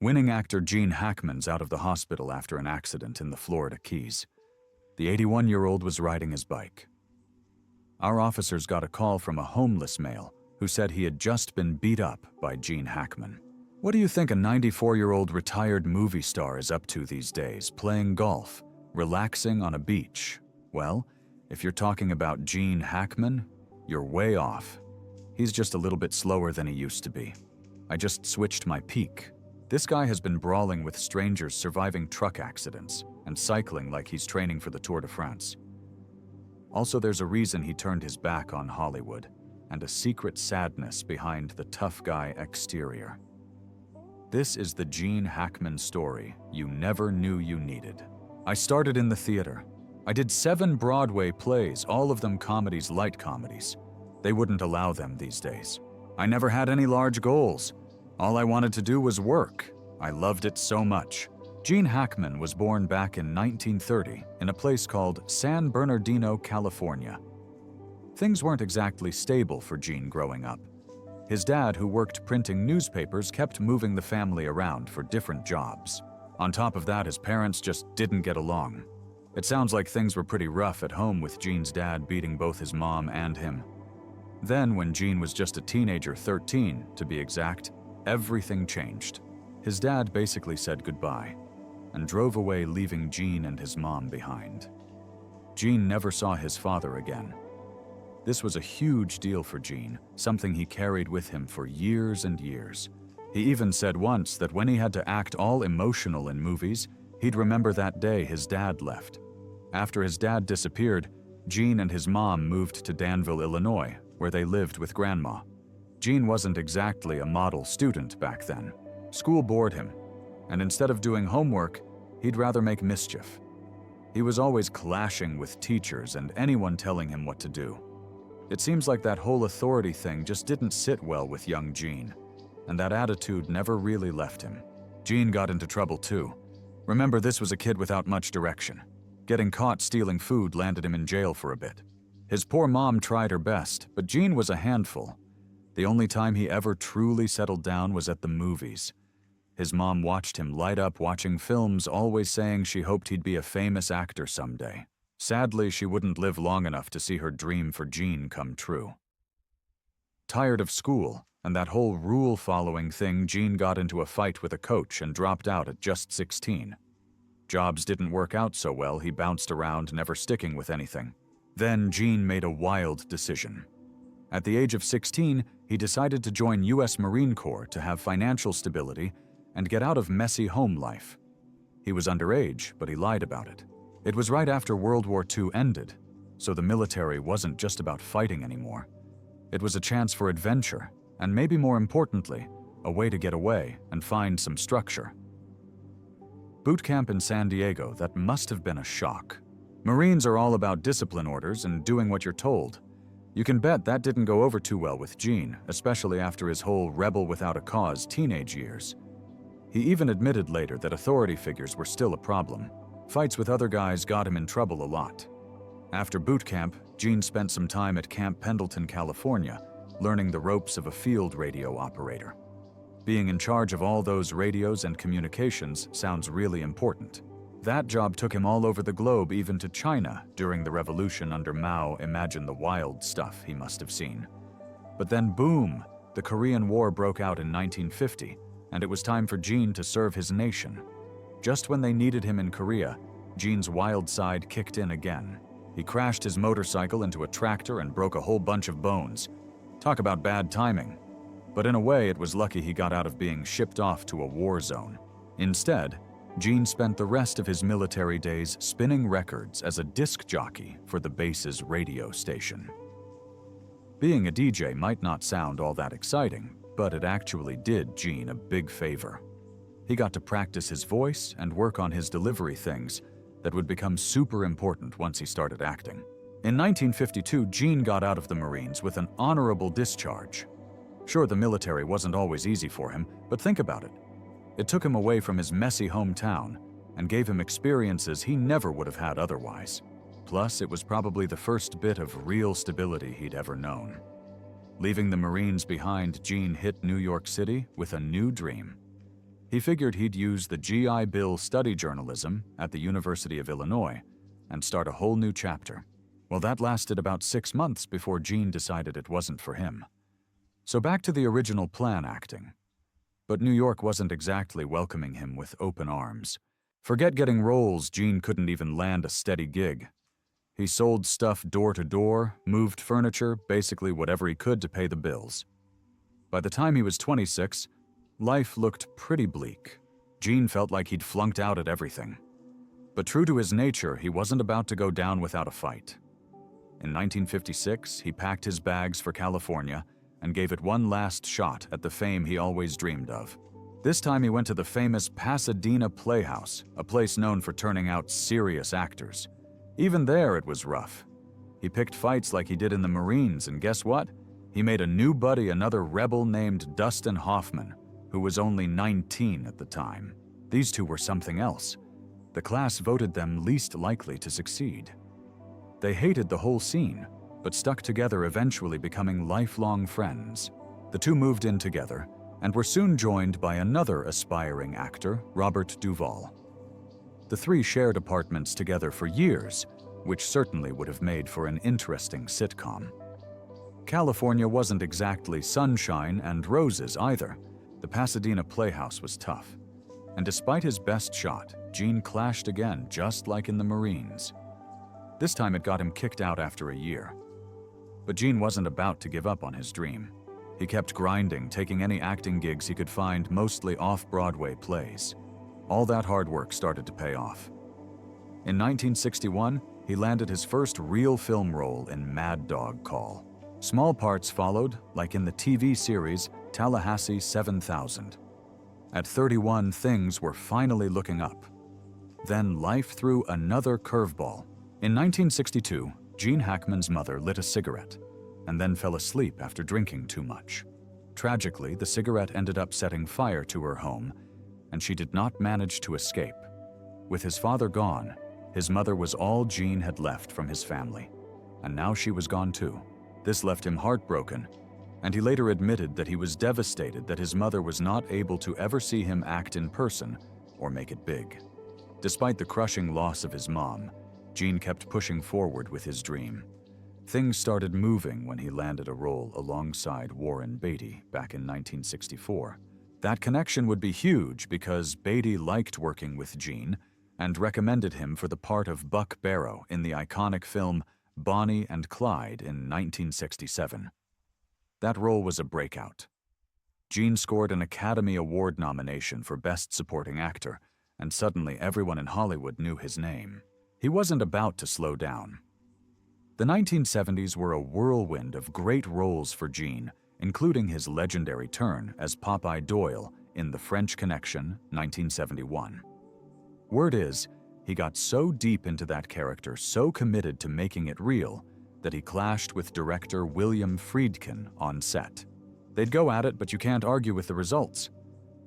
Winning actor Gene Hackman's out of the hospital after an accident in the Florida Keys. The 81-year-old was riding his bike. Our officers got a call from a homeless male who said he had just been beat up by Gene Hackman. What do you think a 94-year-old retired movie star is up to these days, playing golf, relaxing on a beach? Well, if you're talking about Gene Hackman, you're way off. He's just a little bit slower than he used to be. I just switched my peak. This guy has been brawling with strangers, surviving truck accidents, and cycling like he's training for the Tour de France. Also, there's a reason he turned his back on Hollywood, and a secret sadness behind the tough guy exterior. This is the Gene Hackman story you never knew you needed. I started in the theater. I did 7 Broadway plays, all of them comedies, light comedies. They wouldn't allow them these days. I never had any large goals. All I wanted to do was work. I loved it so much. Gene Hackman was born back in 1930 in a place called San Bernardino, California. Things weren't exactly stable for Gene growing up. His dad, who worked printing newspapers, kept moving the family around for different jobs. On top of that, his parents just didn't get along. It sounds like things were pretty rough at home with Gene's dad beating both his mom and him. Then, when Gene was just a teenager, 13 to be exact, everything changed. His dad basically said goodbye and drove away, leaving Gene and his mom behind. Gene never saw his father again. This was a huge deal for Gene, something he carried with him for years and years. He even said once that when he had to act all emotional in movies, he'd remember that day his dad left. After his dad disappeared, Gene and his mom moved to Danville, Illinois, where they lived with Grandma. Gene wasn't exactly a model student back then. School bored him, and instead of doing homework, he'd rather make mischief. He was always clashing with teachers and anyone telling him what to do. It seems like that whole authority thing just didn't sit well with young Gene, and that attitude never really left him. Gene got into trouble too. Remember, this was a kid without much direction. Getting caught stealing food landed him in jail for a bit. His poor mom tried her best, but Gene was a handful. The only time he ever truly settled down was at the movies. His mom watched him light up watching films, always saying she hoped he'd be a famous actor someday. Sadly, she wouldn't live long enough to see her dream for Gene come true. Tired of school and that whole rule-following thing, Gene got into a fight with a coach and dropped out at just 16. Jobs didn't work out so well, he bounced around, never sticking with anything. Then Gene made a wild decision. At the age of 16, he decided to join U.S. Marine Corps to have financial stability and get out of messy home life. He was underage, but he lied about it. It was right after World War II ended, so the military wasn't just about fighting anymore. It was a chance for adventure, and maybe more importantly, a way to get away and find some structure. Boot camp in San Diego, that must have been a shock. Marines are all about discipline orders and doing what you're told. You can bet that didn't go over too well with Gene, especially after his whole rebel without a cause teenage years. He even admitted later that authority figures were still a problem. Fights with other guys got him in trouble a lot. After boot camp, Gene spent some time at Camp Pendleton, California, learning the ropes of a field radio operator. Being in charge of all those radios and communications sounds really important. That job took him all over the globe, even to China during the revolution under Mao. Imagine the wild stuff he must have seen. But then boom, the Korean War broke out in 1950, and it was time for Gene to serve his nation. Just when they needed him in Korea, Gene's wild side kicked in again. He crashed his motorcycle into a tractor and broke a whole bunch of bones. Talk about bad timing. But in a way, it was lucky he got out of being shipped off to a war zone. Instead, Gene spent the rest of his military days spinning records as a disc jockey for the base's radio station. Being a DJ might not sound all that exciting, but it actually did Gene a big favor. He got to practice his voice and work on his delivery things that would become super important once he started acting. In 1952, Gene got out of the Marines with an honorable discharge. Sure, the military wasn't always easy for him, but think about it. It took him away from his messy hometown and gave him experiences he never would have had otherwise. Plus, it was probably the first bit of real stability he'd ever known. Leaving the Marines behind, Gene hit New York City with a new dream. He figured he'd use the GI Bill study journalism at the University of Illinois and start a whole new chapter. Well, that lasted about 6 months before Gene decided it wasn't for him. So back to the original plan, acting. But New York wasn't exactly welcoming him with open arms. Forget getting roles, Gene couldn't even land a steady gig. He sold stuff door to door, moved furniture, basically whatever he could to pay the bills. By the time he was 26, life looked pretty bleak. Gene felt like he'd flunked out at everything. But true to his nature, he wasn't about to go down without a fight. In 1956, he packed his bags for California and gave it one last shot at the fame he always dreamed of. This time he went to the famous Pasadena Playhouse, a place known for turning out serious actors. Even there it was rough. He picked fights like he did in the Marines, and guess what? He made a new buddy, another rebel named Dustin Hoffman, who was only 19 at the time. These two were something else. The class voted them least likely to succeed. They hated the whole scene, but stuck together, eventually becoming lifelong friends. The two moved in together and were soon joined by another aspiring actor, Robert Duvall. The three shared apartments together for years, which certainly would have made for an interesting sitcom. California wasn't exactly sunshine and roses either. The Pasadena Playhouse was tough. And despite his best shot, Gene clashed again, just like in the Marines. This time it got him kicked out after a year. But Gene wasn't about to give up on his dream. He kept grinding, taking any acting gigs he could find, mostly off-Broadway plays. All that hard work started to pay off. In 1961, he landed his first real film role in Mad Dog Call. Small parts followed, like in the TV series Tallahassee 7000. At 31, things were finally looking up. Then life threw another curveball. In 1962, Gene Hackman's mother lit a cigarette and then fell asleep after drinking too much. Tragically, the cigarette ended up setting fire to her home, and she did not manage to escape. With his father gone, his mother was all Gene had left from his family, and now she was gone too. This left him heartbroken, and he later admitted that he was devastated that his mother was not able to ever see him act in person or make it big. Despite the crushing loss of his mom, Gene kept pushing forward with his dream. Things started moving when he landed a role alongside Warren Beatty back in 1964. That connection would be huge because Beatty liked working with Gene and recommended him for the part of Buck Barrow in the iconic film Bonnie and Clyde in 1967. That role was a breakout. Gene scored an Academy Award nomination for Best Supporting Actor, and suddenly everyone in Hollywood knew his name. He wasn't about to slow down. The 1970s were a whirlwind of great roles for Gene, including his legendary turn as Popeye Doyle in The French Connection, 1971. Word is, he got so deep into that character, so committed to making it real, that he clashed with director William Friedkin on set. They'd go at it, but you can't argue with the results.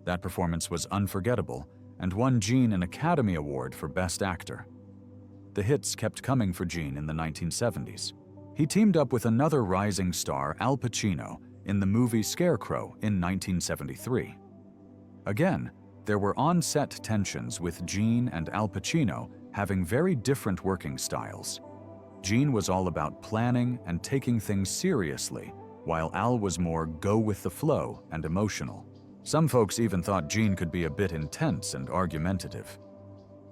That performance was unforgettable and won Gene an Academy Award for Best Actor. The hits kept coming for Gene in the 1970s. He teamed up with another rising star, Al Pacino, in the movie Scarecrow in 1973. Again, there were on-set tensions with Gene and Al Pacino having very different working styles. Gene was all about planning and taking things seriously, while Al was more go with the flow and emotional. Some folks even thought Gene could be a bit intense and argumentative.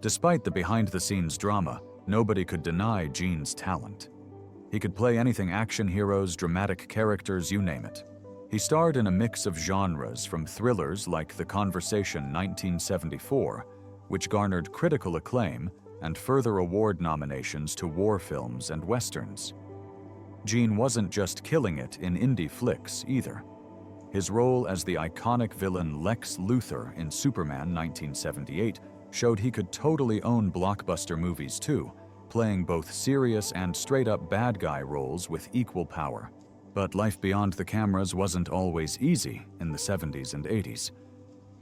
Despite the behind-the-scenes drama, nobody could deny Gene's talent. He could play anything: action heroes, dramatic characters, you name it. He starred in a mix of genres, from thrillers like The Conversation 1974, which garnered critical acclaim, and further award nominations to war films and westerns. Gene wasn't just killing it in indie flicks either. His role as the iconic villain Lex Luthor in Superman 1978 showed he could totally own blockbuster movies too, playing both serious and straight-up bad guy roles with equal power. But life beyond the cameras wasn't always easy in the 70s and 80s.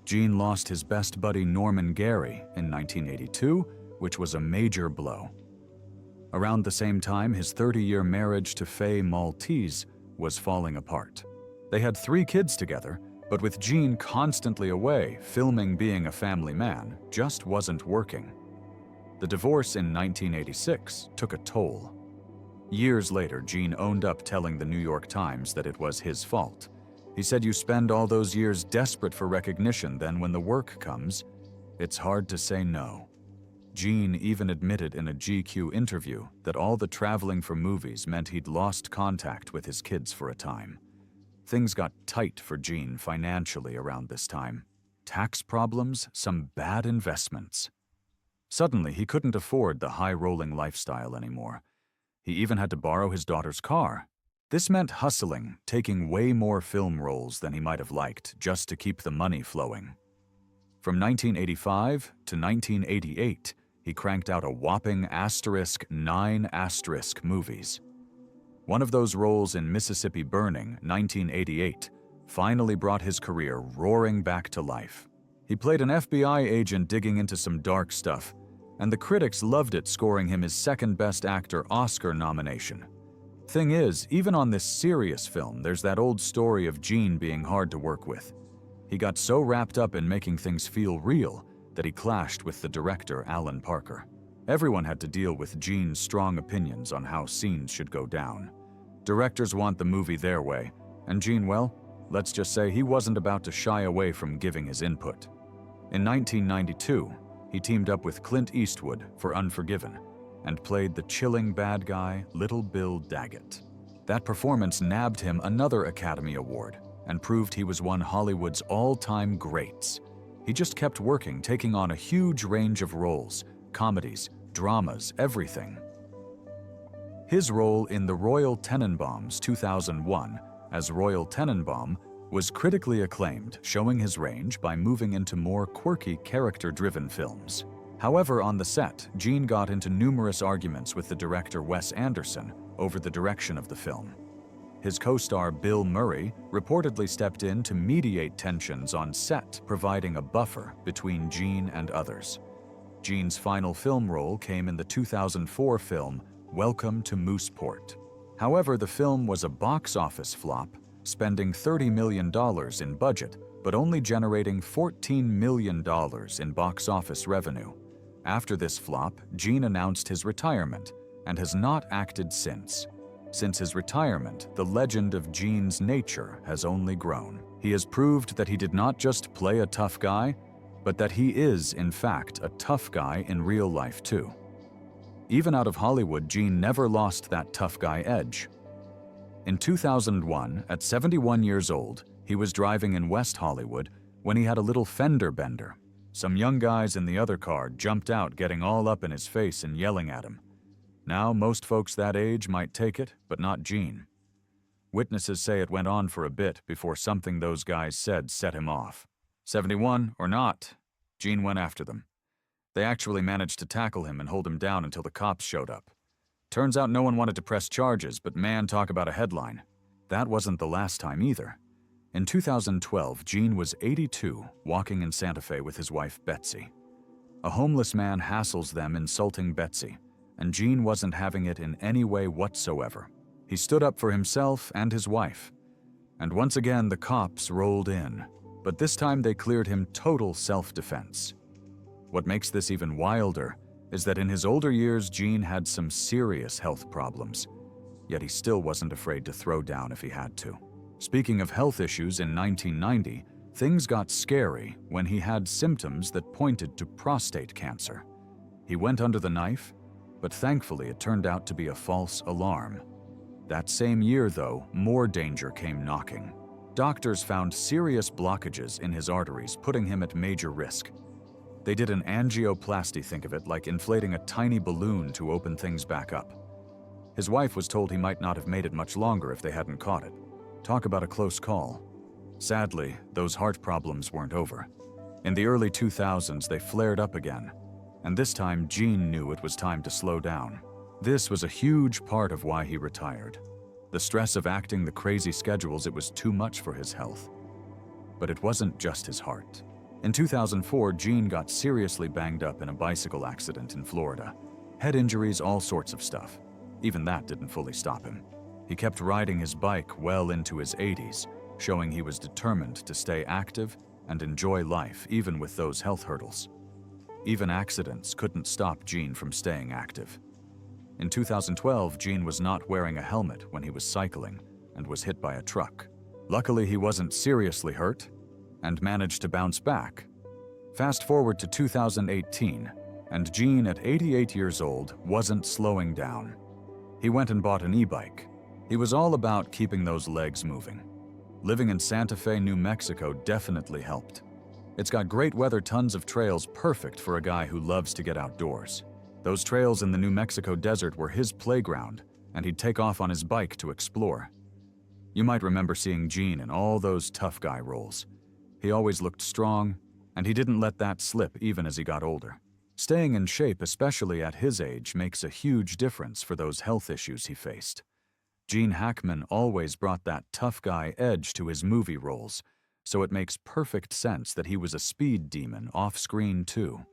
Gene lost his best buddy Norman Gary in 1982, which was a major blow. Around the same time, his 30-year marriage to Faye Maltese was falling apart. They had 3 kids together, But with Gene constantly away, filming being a family man just wasn't working. The divorce in 1986 took a toll. Years later, Gene owned up telling the New York Times that it was his fault. He said, "You spend all those years desperate for recognition, then when the work comes, it's hard to say no." Gene even admitted in a GQ interview that all the traveling for movies meant he'd lost contact with his kids for a time. Things got tight for Gene financially around this time. Tax problems, some bad investments. Suddenly, he couldn't afford the high-rolling lifestyle anymore. He even had to borrow his daughter's car. This meant hustling, taking way more film roles than he might have liked just to keep the money flowing. From 1985 to 1988, he cranked out a whopping *9* movies. One of those roles in Mississippi Burning, 1988, finally brought his career roaring back to life. He played an FBI agent digging into some dark stuff, and the critics loved it, scoring him his second Best Actor Oscar nomination. Thing is, even on this serious film, there's that old story of Gene being hard to work with. He got so wrapped up in making things feel real that he clashed with the director, Alan Parker. Everyone had to deal with Gene's strong opinions on how scenes should go down. Directors want the movie their way, and Gene, well, let's just say he wasn't about to shy away from giving his input. In 1992, he teamed up with Clint Eastwood for Unforgiven and played the chilling bad guy, Little Bill Daggett. That performance nabbed him another Academy Award and proved he was one Hollywood's all-time greats. He just kept working, taking on a huge range of roles, comedies, dramas, everything. His role in The Royal Tenenbaums 2001 as Royal Tenenbaum was critically acclaimed, showing his range by moving into more quirky, character-driven films. However, on the set, Gene got into numerous arguments with the director Wes Anderson over the direction of the film. His co-star Bill Murray reportedly stepped in to mediate tensions on set, providing a buffer between Gene and others. Gene's final film role came in the 2004 film Welcome to Mooseport. However, the film was a box office flop, spending $30 million in budget, but only generating $14 million in box office revenue. After this flop, Gene announced his retirement and has not acted since. Since his retirement, the legend of Gene's nature has only grown. He has proved that he did not just play a tough guy, but that he is, in fact, a tough guy in real life too. Even out of Hollywood, Gene never lost that tough guy edge. In 2001, at 71 years old, he was driving in West Hollywood when he had a little fender bender. Some young guys in the other car jumped out, getting all up in his face and yelling at him. Now, most folks that age might take it, but not Gene. Witnesses say it went on for a bit before something those guys said set him off. 71 or not, Gene went after them. They actually managed to tackle him and hold him down until the cops showed up. Turns out no one wanted to press charges, but man, talk about a headline. That wasn't the last time either. In 2012, Gene was 82, walking in Santa Fe with his wife Betsy. A homeless man hassles them, insulting Betsy, and Gene wasn't having it in any way whatsoever. He stood up for himself and his wife. And once again, the cops rolled in, but this time they cleared him total self-defense. What makes this even wilder is that in his older years, Gene had some serious health problems, yet he still wasn't afraid to throw down if he had to. Speaking of health issues, in 1990, things got scary when he had symptoms that pointed to prostate cancer. He went under the knife, but thankfully it turned out to be a false alarm. That same year, though, more danger came knocking. Doctors found serious blockages in his arteries, putting him at major risk. They did an angioplasty, think of it like inflating a tiny balloon to open things back up. His wife was told he might not have made it much longer if they hadn't caught it. Talk about a close call. Sadly, those heart problems weren't over. In the early 2000s, they flared up again, and this time Gene knew it was time to slow down. This was a huge part of why he retired. The stress of acting the crazy schedules, it was too much for his health. But it wasn't just his heart. In 2004, Gene got seriously banged up in a bicycle accident in Florida. Head injuries, all sorts of stuff. Even that didn't fully stop him. He kept riding his bike well into his 80s, showing he was determined to stay active and enjoy life even with those health hurdles. Even accidents couldn't stop Gene from staying active. In 2012, Gene was not wearing a helmet when he was cycling and was hit by a truck. Luckily, he wasn't seriously hurt and managed to bounce back. Fast forward to 2018, and Gene, at 88 years old, wasn't slowing down. He went and bought an e-bike. He was all about keeping those legs moving. Living in Santa Fe, New Mexico definitely helped. It's got great weather, tons of trails, perfect for a guy who loves to get outdoors. Those trails in the New Mexico desert were his playground, and he'd take off on his bike to explore. You might remember seeing Gene in all those tough guy roles. He always looked strong, and he didn't let that slip even as he got older. Staying in shape, especially at his age, makes a huge difference for those health issues he faced. Gene Hackman always brought that tough guy edge to his movie roles, so it makes perfect sense that he was a speed demon off-screen too.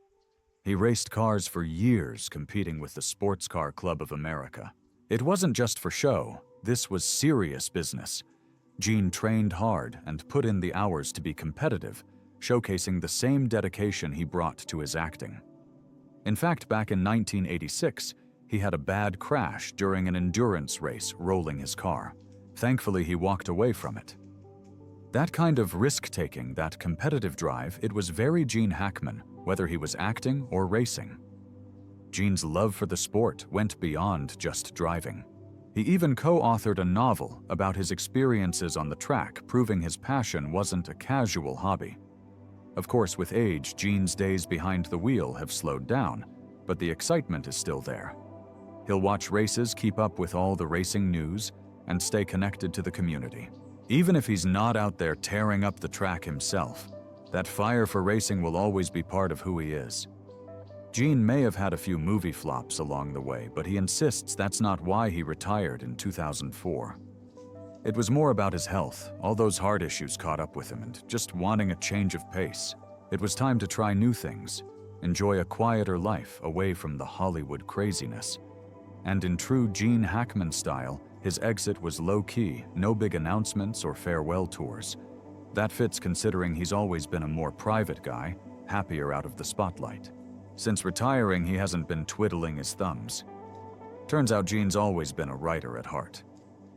He raced cars for years, competing with the Sports Car Club of America. It wasn't just for show, this was serious business. Gene trained hard and put in the hours to be competitive, showcasing the same dedication he brought to his acting. In fact, back in 1986, he had a bad crash during an endurance race rolling his car. Thankfully, he walked away from it. That kind of risk-taking, that competitive drive, it was very Gene Hackman, whether he was acting or racing. Gene's love for the sport went beyond just driving. He even co-authored a novel about his experiences on the track, proving his passion wasn't a casual hobby. Of course, with age, Gene's days behind the wheel have slowed down, but the excitement is still there. He'll watch races, keep up with all the racing news, and stay connected to the community. Even if he's not out there tearing up the track himself, that fire for racing will always be part of who he is. Gene may have had a few movie flops along the way, but he insists that's not why he retired in 2004. It was more about his health. All those heart issues caught up with him and just wanting a change of pace. It was time to try new things, enjoy a quieter life away from the Hollywood craziness. And in true Gene Hackman style, his exit was low-key, no big announcements or farewell tours. That fits considering he's always been a more private guy, happier out of the spotlight. Since retiring, he hasn't been twiddling his thumbs. Turns out Gene's always been a writer at heart.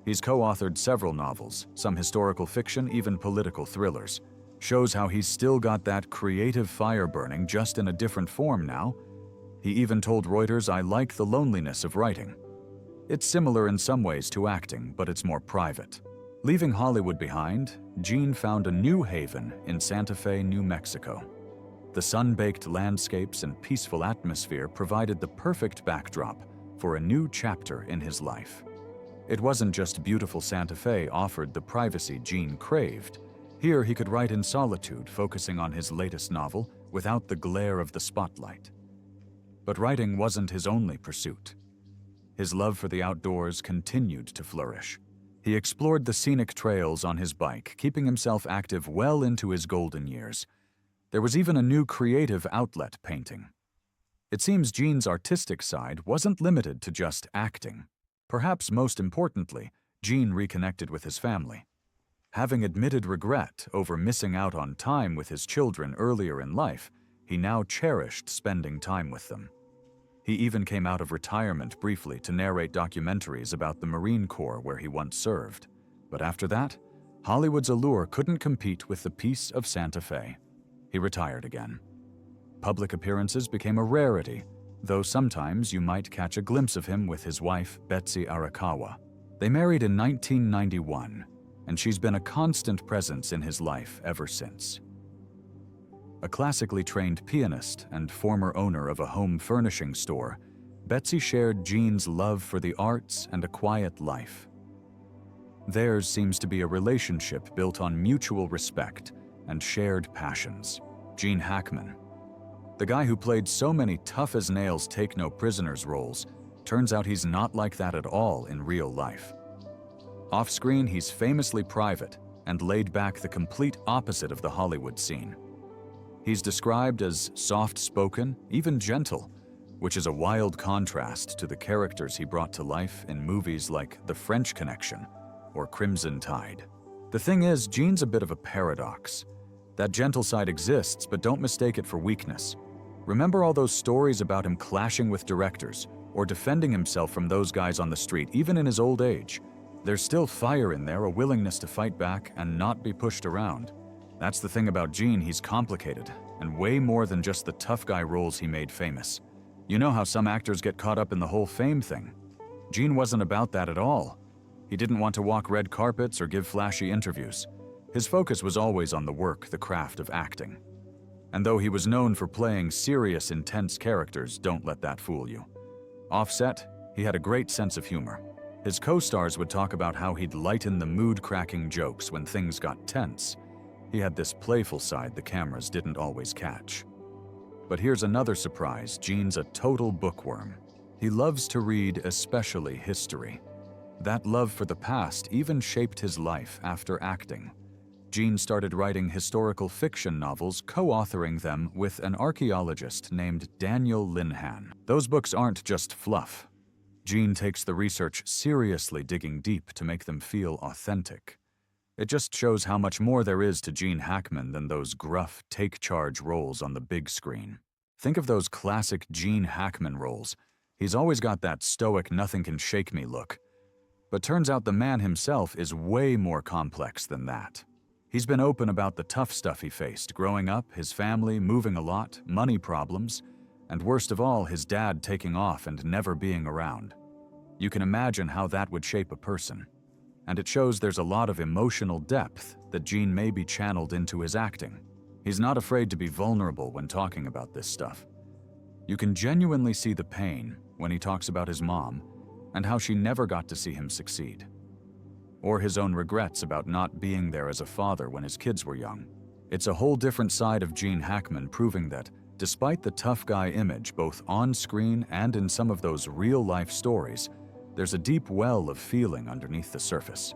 He's co-authored several novels, some historical fiction, even political thrillers. Shows how he's still got that creative fire burning, just in a different form now. He even told Reuters, "I like the loneliness of writing." It's similar in some ways to acting, but it's more private. Leaving Hollywood behind, Gene found a new haven in Santa Fe, New Mexico. The sun-baked landscapes and peaceful atmosphere provided the perfect backdrop for a new chapter in his life. It wasn't just beautiful Santa Fe offered the privacy Gene craved. Here he could write in solitude, focusing on his latest novel without the glare of the spotlight. But writing wasn't his only pursuit. His love for the outdoors continued to flourish. He explored the scenic trails on his bike, keeping himself active well into his golden years. There was even a new creative outlet, painting. It seems Gene's artistic side wasn't limited to just acting. Perhaps most importantly, Gene reconnected with his family. Having admitted regret over missing out on time with his children earlier in life, he now cherished spending time with them. He even came out of retirement briefly to narrate documentaries about the Marine Corps where he once served. But after that, Hollywood's allure couldn't compete with the peace of Santa Fe. He retired again. Public appearances became a rarity, though sometimes you might catch a glimpse of him with his wife, Betsy Arakawa. They married in 1991, and she's been a constant presence in his life ever since. A classically trained pianist and former owner of a home furnishing store, Betsy shared Gene's love for the arts and a quiet life. Theirs seems to be a relationship built on mutual respect and shared passions. Gene Hackman, the guy who played so many tough-as-nails take-no-prisoners roles, turns out he's not like that at all in real life. Off-screen, he's famously private and laid back, the complete opposite of the Hollywood scene. He's described as soft-spoken, even gentle, which is a wild contrast to the characters he brought to life in movies like The French Connection or Crimson Tide. The thing is, Gene's a bit of a paradox. That gentle side exists, but don't mistake it for weakness. Remember all those stories about him clashing with directors or defending himself from those guys on the street, even in his old age? There's still fire in there, a willingness to fight back and not be pushed around. That's the thing about Gene, he's complicated, and way more than just the tough guy roles he made famous. You know how some actors get caught up in the whole fame thing? Gene wasn't about that at all. He didn't want to walk red carpets or give flashy interviews. His focus was always on the work, the craft of acting. And though he was known for playing serious, intense characters, don't let that fool you. Off-set, he had a great sense of humor. His co-stars would talk about how he'd lighten the mood-cracking jokes when things got tense. He had this playful side the cameras didn't always catch. But here's another surprise: Gene's a total bookworm. He loves to read, especially history. That love for the past even shaped his life after acting. Gene started writing historical fiction novels, co-authoring them with an archaeologist named Daniel Linhan. Those books aren't just fluff. Gene takes the research seriously, digging deep to make them feel authentic. It just shows how much more there is to Gene Hackman than those gruff, take-charge roles on the big screen. Think of those classic Gene Hackman roles. He's always got that stoic, nothing-can-shake-me look. But turns out the man himself is way more complex than that. He's been open about the tough stuff he faced growing up, his family, moving a lot, money problems, and worst of all, his dad taking off and never being around. You can imagine how that would shape a person. And it shows there's a lot of emotional depth that Gene may be channeled into his acting. He's not afraid to be vulnerable when talking about this stuff. You can genuinely see the pain when he talks about his mom and how she never got to see him succeed. Or his own regrets about not being there as a father when his kids were young. It's a whole different side of Gene Hackman, proving that, despite the tough guy image both on screen and in some of those real-life stories, there's a deep well of feeling underneath the surface.